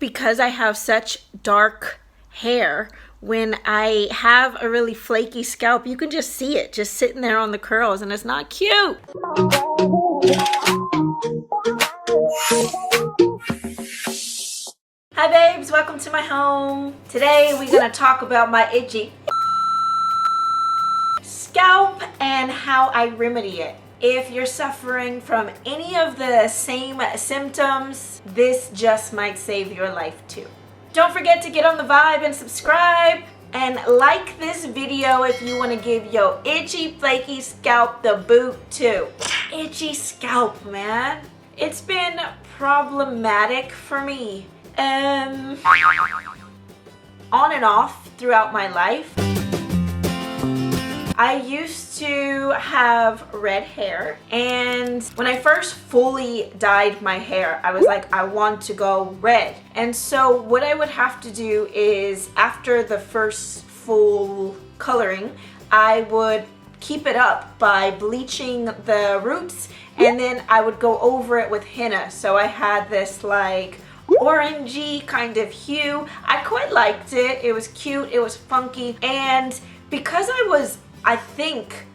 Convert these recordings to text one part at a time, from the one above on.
Because I have such dark hair, when I have a really flaky scalp, you can just see it just sitting there on the curls, and it's not cute. Hi babes, welcome to my home. Today we're gonna talk about my itchy scalp and how I remedy it. If you're suffering from any of the same symptoms, this just might save your life too. Don't forget to get on the vibe and subscribe and like this video if you want to give your itchy flaky scalp the boot too. Itchy scalp, man. It's been problematic for me. On and off throughout my life. I used to have red hair, and when I first fully dyed my hair, I was like, I want to go red. And so what I would have to do is, after the first full coloring, I would keep it up by bleaching the roots, and then I would go over it with henna. So I had this like orangey kind of hue. I quite liked it. It was cute, it was funky, and because I think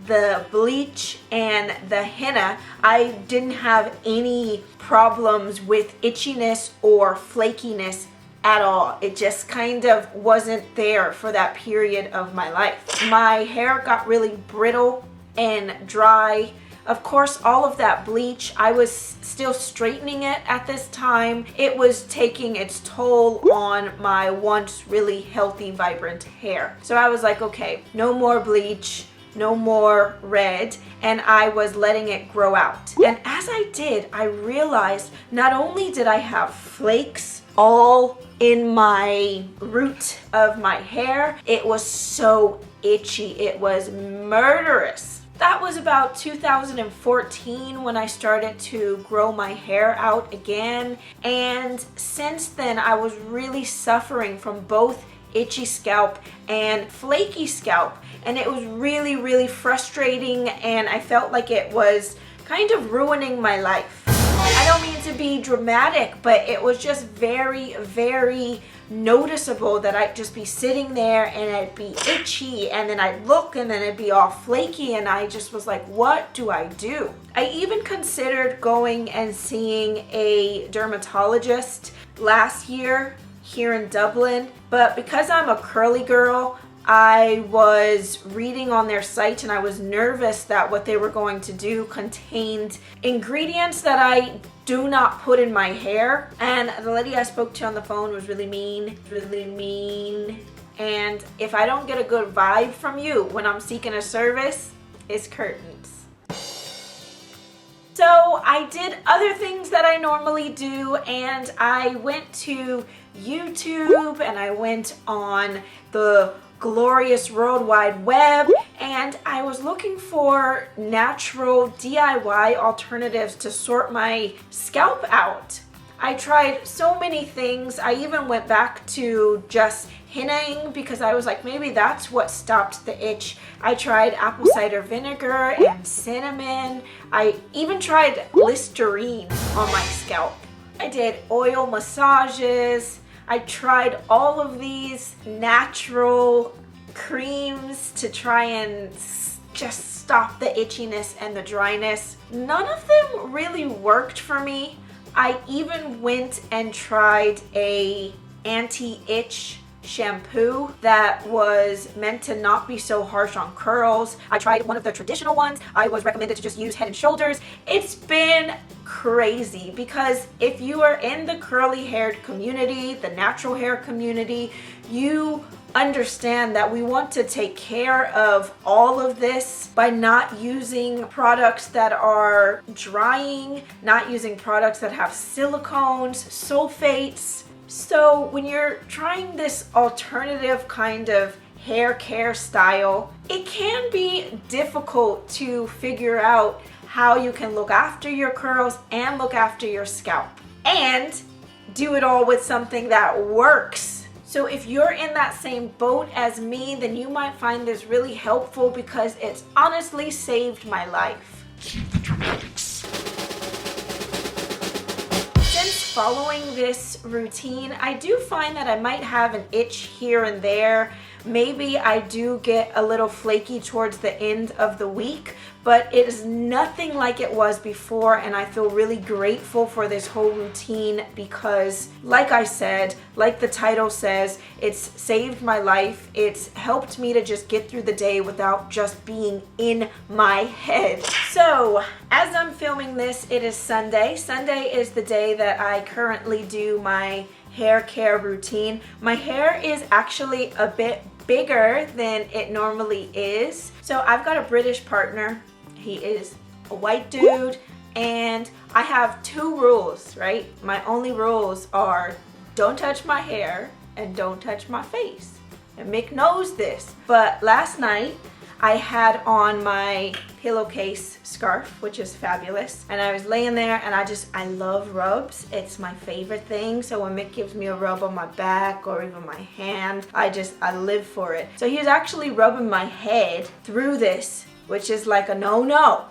the bleach and the henna, I didn't have any problems with itchiness or flakiness at all. It just kind of wasn't there for that period of my life. My hair got really brittle and dry. Of course, all of that bleach, I was still straightening it at this time. It was taking its toll on my once really healthy, vibrant hair. So I was like, okay, no more bleach, no more red, and I was letting it grow out. And as I did, I realized not only did I have flakes all in my root of my hair, it was so itchy. It was murderous. That was about 2014 when I started to grow my hair out again. And since then, I was really suffering from both itchy scalp and flaky scalp. And it was really, really frustrating, and I felt like it was kind of ruining my life. I don't mean to be dramatic, but it was just very, very noticeable that I'd just be sitting there and it'd be itchy, and then I'd look and then it'd be all flaky, and I just was like, what do I do? I even considered going and seeing a dermatologist last year here in Dublin, but because I'm a curly girl, I was reading on their site and I was nervous that what they were going to do contained ingredients that I do not put in my hair. And the lady I spoke to on the phone was really mean. And if I don't get a good vibe from you when I'm seeking a service, it's curtains. So I did other things that I normally do, and I went to YouTube and I went on the glorious World Wide Web, and I was looking for natural DIY alternatives to sort my scalp out. I tried so many things. I even went back to just hennaing because I was like, maybe that's what stopped the itch. I tried apple cider vinegar and cinnamon. I even tried Listerine on my scalp. I did oil massages. I tried all of these natural creams to try and just stop the itchiness and the dryness. None of them really worked for me. I even went and tried a anti-itch shampoo that was meant to not be so harsh on curls. I tried one of the traditional ones. I was recommended to just use Head and Shoulders. It's been crazy because if you are in the curly haired community, the natural hair community, you understand that we want to take care of all of this by not using products that are drying, not using products that have silicones, sulfates. So when you're trying this alternative kind of hair care style, it can be difficult to figure out how you can look after your curls and look after your scalp and do it all with something that works. So if you're in that same boat as me, then you might find this really helpful because it's honestly saved my life. Since following this routine, I do find that I might have an itch here and there. Maybe I do get a little flaky towards the end of the week, but it is nothing like it was before, and I feel really grateful for this whole routine because, like I said, like the title says, it's saved my life. It's helped me to just get through the day without just being in my head. So, as I'm filming this, it is Sunday. Sunday is the day that I currently do my hair care routine. My hair is actually a bit bigger than it normally is. So I've got a British partner. He is a white dude, and I have two rules, right? My only rules are don't touch my hair and don't touch my face. And Mick knows this. But last night I had on my pillowcase scarf, which is fabulous, and I was laying there and I love rubs. It's my favorite thing. So when Mick gives me a rub on my back or even my hand, I live for it. So he was actually rubbing my head through this, which is like a no-no.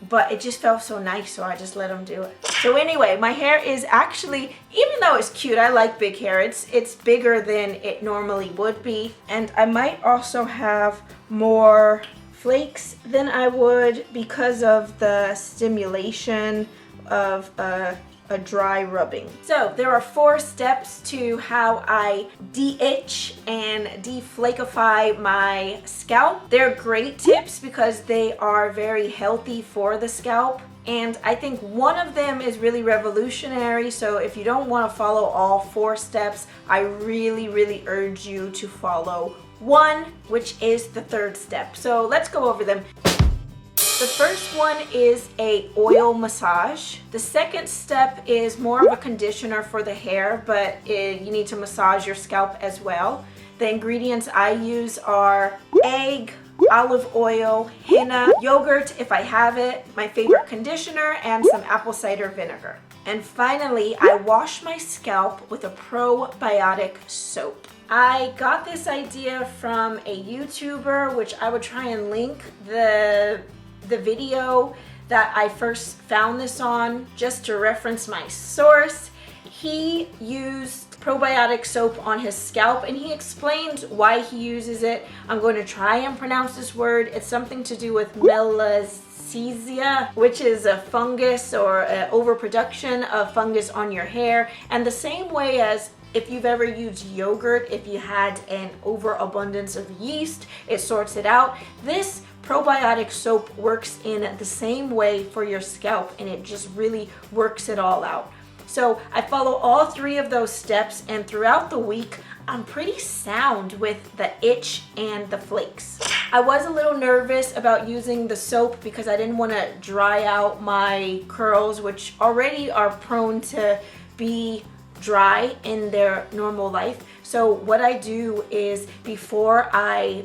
But it just felt so nice, so I just let him do it. So anyway, my hair is actually, even though it's cute, I like big hair, it's bigger than it normally would be. And I might also have more flakes than I would because of the stimulation of a dry rubbing. So there are 4 steps to how I de-itch and deflakify my scalp. They're great tips because they are very healthy for the scalp. And I think one of them is really revolutionary. So if you don't want to follow all 4 steps, I really urge you to follow one, which is the 3rd step. So let's go over them. The first one is a oil massage. The 2nd step is more of a conditioner for the hair, but you need to massage your scalp as well. The ingredients I use are egg, olive oil, henna, yogurt if I have it, my favorite conditioner, and some apple cider vinegar. And finally, I wash my scalp with a probiotic soap. I got this idea from a YouTuber, which I would try and link the video that I first found this on just to reference my source. He used probiotic soap on his scalp and he explained why he uses it. I'm going to try and pronounce this word. It's something to do with Manika-Nia, which is a fungus or an overproduction of fungus on your hair. And the same way as if you've ever used yogurt, if you had an overabundance of yeast, it sorts it out. This probiotic soap works in the same way for your scalp, and it just really works it all out. So I follow all 3 of those steps, and throughout the week, I'm pretty sound with the itch and the flakes. I was a little nervous about using the soap because I didn't want to dry out my curls, which already are prone to be dry in their normal life. So what I do is before I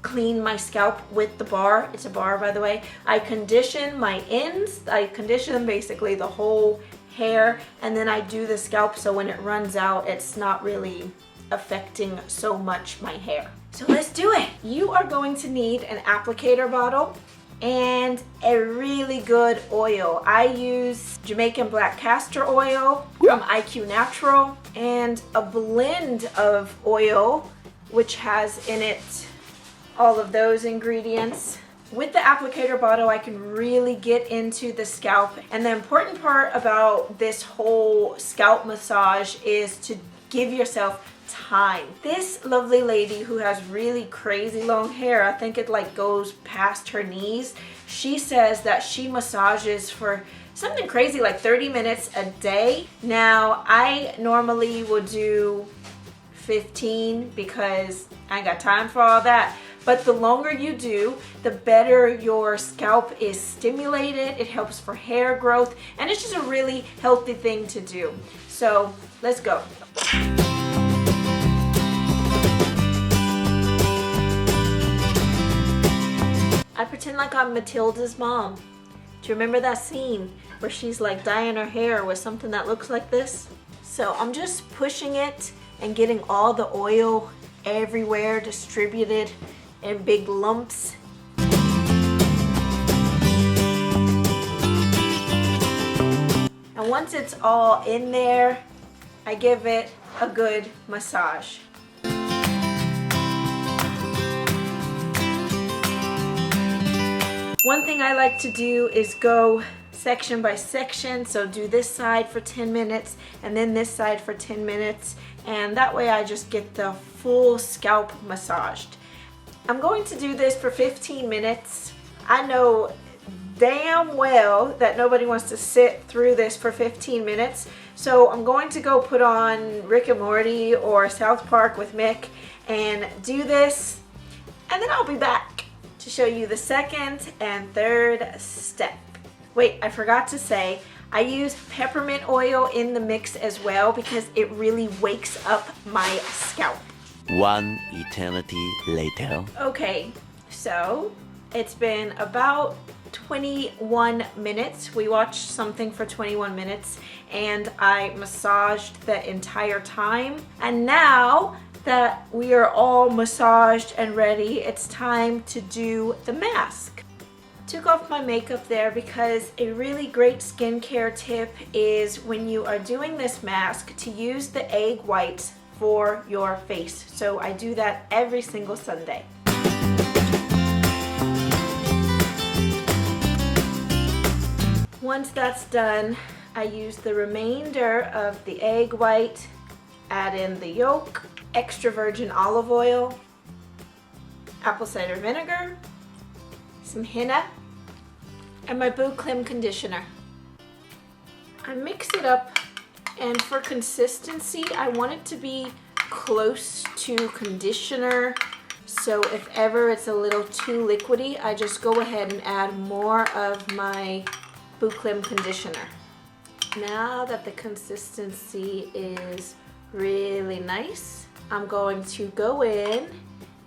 clean my scalp with the bar, it's a bar by the way, I condition my ends. I condition basically the whole hair, and then I do the scalp so when it runs out it's not really affecting so much my hair. So let's do it. You are going to need an applicator bottle and a really good oil. I use Jamaican black castor oil from IQ Natural and a blend of oil which has in it all of those ingredients. With the applicator bottle, I can really get into the scalp. And the important part about this whole scalp massage is to give yourself time. This lovely lady who has really crazy long hair, I think it like goes past her knees, she says that she massages for something crazy like 30 minutes a day. Now, I normally will do 15 because I ain't got time for all that. But the longer you do, the better your scalp is stimulated. It helps for hair growth, and it's just a really healthy thing to do. So let's go. I pretend like I'm Matilda's mom. Do you remember that scene where she's like dyeing her hair with something that looks like this? So I'm just pushing it and getting all the oil everywhere, distributed in big lumps. once it's all in there, I give it a good massage. One thing I like to do is go section by section, so do this side for 10 minutes and then this side for 10 minutes, and that way I just get the full scalp massaged. I'm going to do this for 15 minutes. I know damn well that nobody wants to sit through this for 15 minutes, so I'm going to go put on Rick and Morty or South Park with Mick and do this, and then I'll be back to show you the second and third step. Wait, I forgot to say, I use peppermint oil in the mix as well because it really wakes up my scalp. One eternity later. Okay, so it's been about 21 minutes. We watched something for 21 minutes and I massaged the entire time. And now that we are all massaged and ready, it's time to do the mask. Took off my makeup there because a really great skincare tip is when you are doing this mask to use the egg whites for your face. So I do that every single Sunday. Once that's done, I use the remainder of the egg white, add in the yolk, extra virgin olive oil, apple cider vinegar, some henna, and my Bouclim conditioner. I mix it up, and for consistency, I want it to be close to conditioner. So if ever it's a little too liquidy, I just go ahead and add more of my Bouclim conditioner. Now that the consistency is really nice, I'm going to go in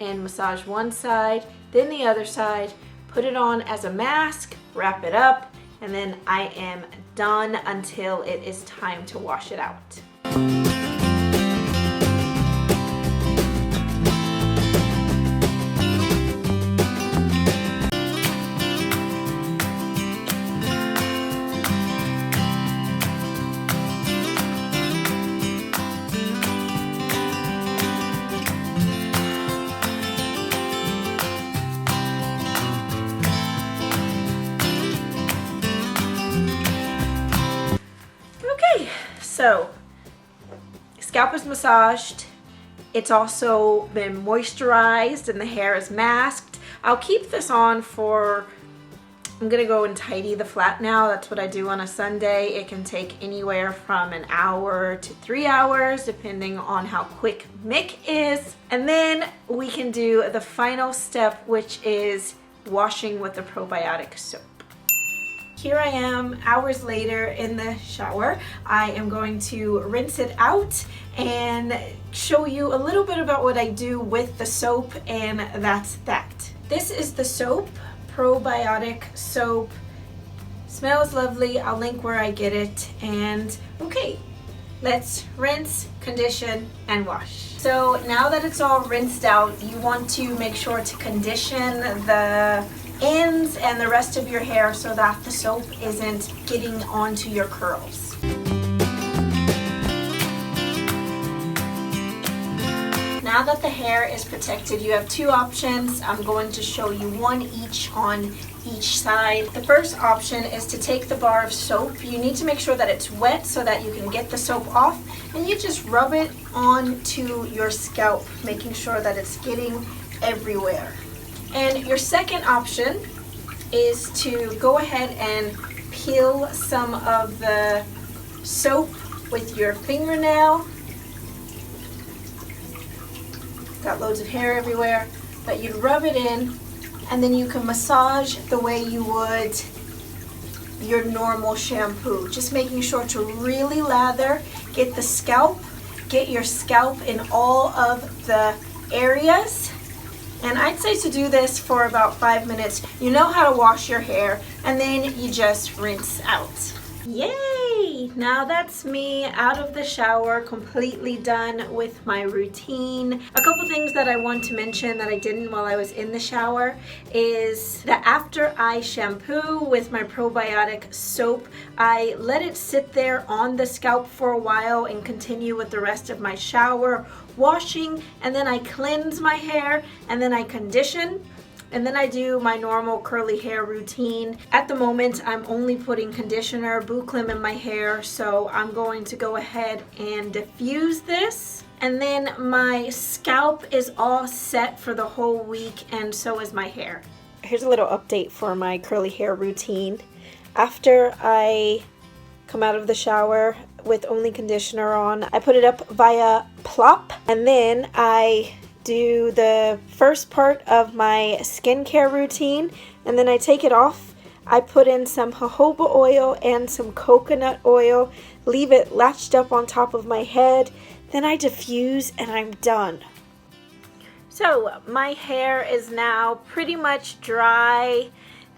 and massage one side, then the other side, put it on as a mask, wrap it up, and then I am done until it is time to wash it out. So, scalp is massaged, it's also been moisturized and the hair is masked. I'll keep this on for, I'm gonna go and tidy the flat now. That's what I do on a Sunday. It can take anywhere from an hour to 3 hours, depending on how quick Mick is. And then we can do the final step, which is washing with the probiotic soap. Here I am hours later in the shower. I am going to rinse it out and show you a little bit about what I do with the soap, and that's that. This is the soap, probiotic soap. Smells lovely. I'll link where I get it. And okay, let's rinse, condition, and wash. So now that it's all rinsed out, you want to make sure to condition the ends and the rest of your hair so that the soap isn't getting onto your curls. Now that the hair is protected, you have two options. I'm going to show you one each on each side. The first option is to take the bar of soap. You need to make sure that it's wet so that you can get the soap off, and you just rub it onto your scalp, making sure that it's getting everywhere. And your second option is to go ahead and peel some of the soap with your fingernail. Got loads of hair everywhere, but you'd rub it in, and then you can massage the way you would your normal shampoo. Just making sure to really lather, get your scalp in all of the areas. And I'd say to do this for about 5 minutes. You know how to wash your hair, and then you just rinse out. Yay! Alrighty, now that's me out of the shower, completely done with my routine. A couple things that I want to mention that I didn't while I was in the shower is the after eye shampoo with my probiotic soap. I let it sit there on the scalp for a while and continue with the rest of my shower, washing, and then I cleanse my hair, and then I condition. And then I do my normal curly hair routine. At the moment, I'm only putting conditioner, Bouclim in my hair, so I'm going to go ahead and diffuse this. And then my scalp is all set for the whole week, and so is my hair. Here's a little update for my curly hair routine. After I come out of the shower with only conditioner on, I put it up via plop, and then I do the first part of my skincare routine, and then I take it off. I put in some jojoba oil and some coconut oil, leave it latched up on top of my head, then I diffuse and I'm done. So my hair is now pretty much dry.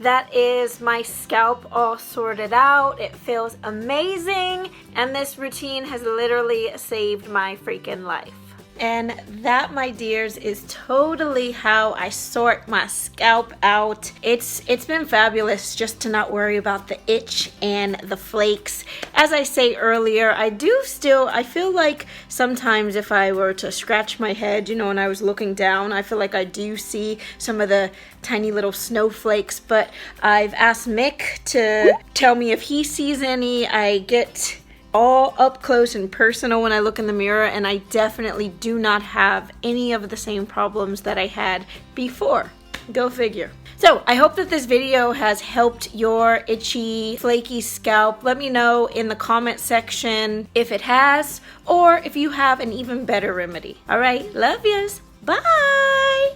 That is my scalp all sorted out. It feels amazing, and this routine has literally saved my freaking life. And that, my dears, is totally how I sort my scalp out. It's been fabulous just to not worry about the itch and the flakes. As I say earlier, I feel like sometimes if I were to scratch my head, you know, when I was looking down, I feel like I do see some of the tiny little snowflakes, but I've asked Mick to tell me if he sees any. I get all up close and personal when I look in the mirror, and I definitely do not have any of the same problems that I had before. Go figure. So I hope that this video has helped your itchy, flaky scalp. Let me know in the comment section if it has, or if you have an even better remedy. All right, love yous. Bye.